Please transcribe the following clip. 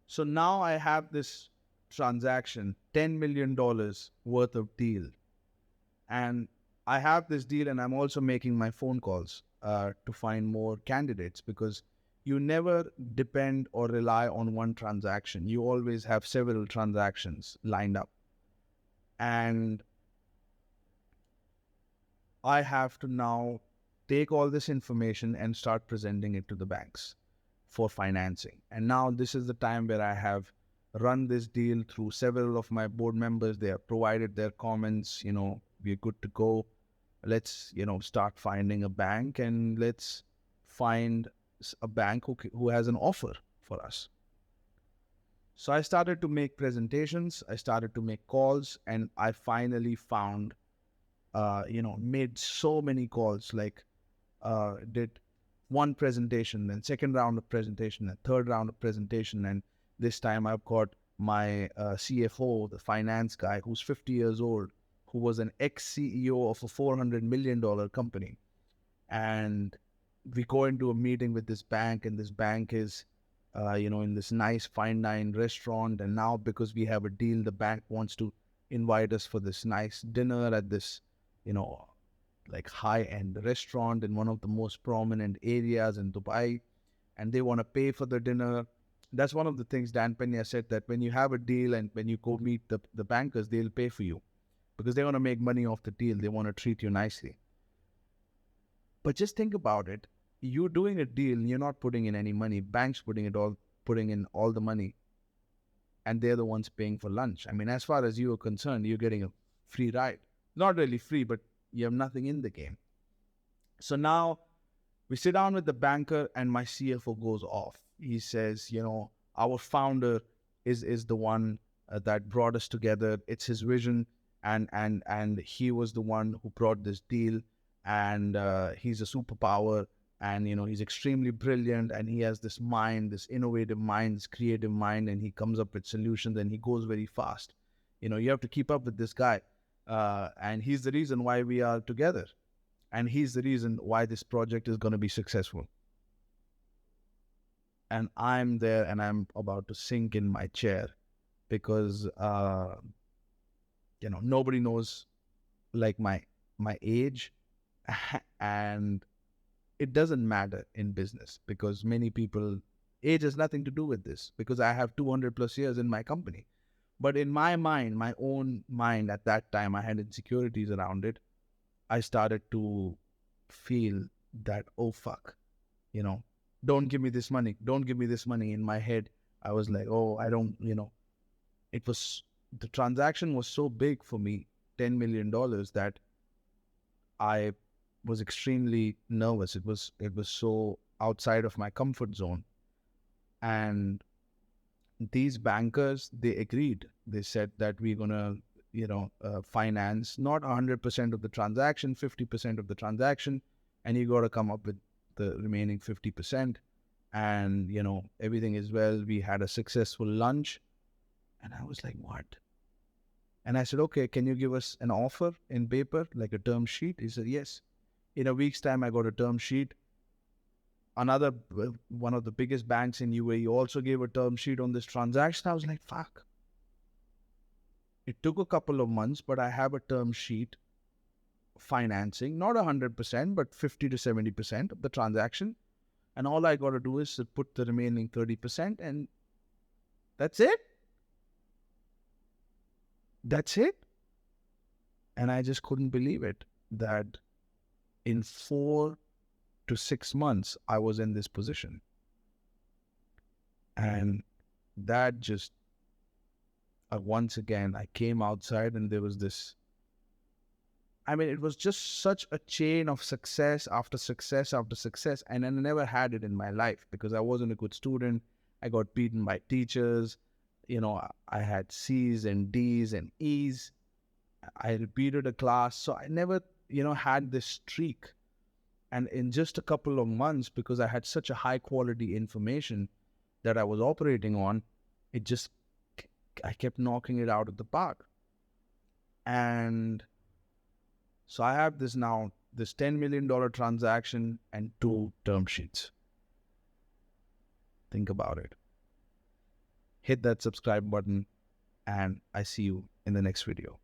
So now I have this transaction, $10 million worth of deal. And I have this deal, and I'm also making my phone calls to find more candidates, because you never depend or rely on one transaction. You always have several transactions lined up. And I have to now take all this information and start presenting it to the banks for financing. And now this is the time where I have run this deal through several of my board members. They have provided their comments, we're good to go. Let's, start finding a bank, and let's find a bank who has an offer for us. So I started to make presentations, I started to make calls, and I finally found, made so many calls, like did one presentation, then second round of presentation, and third round of presentation. And this time I've got my CFO, the finance guy, who's 50 years old, who was an ex-CEO of a $400 million company. And we go into a meeting with this bank, and this bank is, in this nice fine dine restaurant. And now, because we have a deal, the bank wants to invite us for this nice dinner at this, like high-end restaurant in one of the most prominent areas in Dubai, and they want to pay for the dinner. That's one of the things Dan Pena said, that when you have a deal and when you go meet the bankers, they'll pay for you because they want to make money off the deal. They want to treat you nicely. But just think about it. You're doing a deal, you're not putting in any money. Banks putting in all the money, and they're the ones paying for lunch. I mean, as far as you are concerned, you're getting a free ride. Not really free, but you have nothing in the game. So now we sit down with the banker, and my CFO goes off. He says, our founder is the one that brought us together. It's his vision, and he was the one who brought this deal. And he's a superpower, and he's extremely brilliant, and he has this mind, this innovative mind, this creative mind, and he comes up with solutions, and he goes very fast. You have to keep up with this guy, and he's the reason why we are together. And he's the reason why this project is going to be successful. And I'm there, and I'm about to sink in my chair, because, nobody knows like my age. And it doesn't matter in business, because many people, age has nothing to do with this, because I have 200 plus years in my company. But in my mind, my own mind at that time, I had insecurities around it. I started to feel that, oh, fuck, don't give me this money. Don't give me this money. In my head, I was like, oh, I don't, the transaction was so big for me, $10 million, that I was extremely nervous. It was so outside of my comfort zone. And these bankers, they agreed. They said that we're going to, finance not 100% of the transaction, 50% of the transaction, and you got to come up with the remaining 50%. And, everything is well. We had a successful lunch. And I was like, what? And I said, okay, can you give us an offer in paper, like a term sheet? He said, yes. In a week's time, I got a term sheet. Another, one of the biggest banks in UAE also gave a term sheet on this transaction. I was like, fuck. It took a couple of months, but I have a term sheet financing, not 100%, but 50 to 70% of the transaction. And all I got to do is put the remaining 30%, and that's it. That's it. And I just couldn't believe it, that in 4 to 6 months, I was in this position. And that just, once again, I came outside, and there was this, it was just such a chain of success after success after success. And I never had it in my life, because I wasn't a good student. I got beaten by teachers. I had C's and D's and E's. I repeated a class. So I never, had this streak. And in just a couple of months, because I had such a high quality information that I was operating on, I kept knocking it out of the park. And so I have this $10 million transaction and 2 term sheets. Think about it. hit that subscribe button, and I see you in the next video.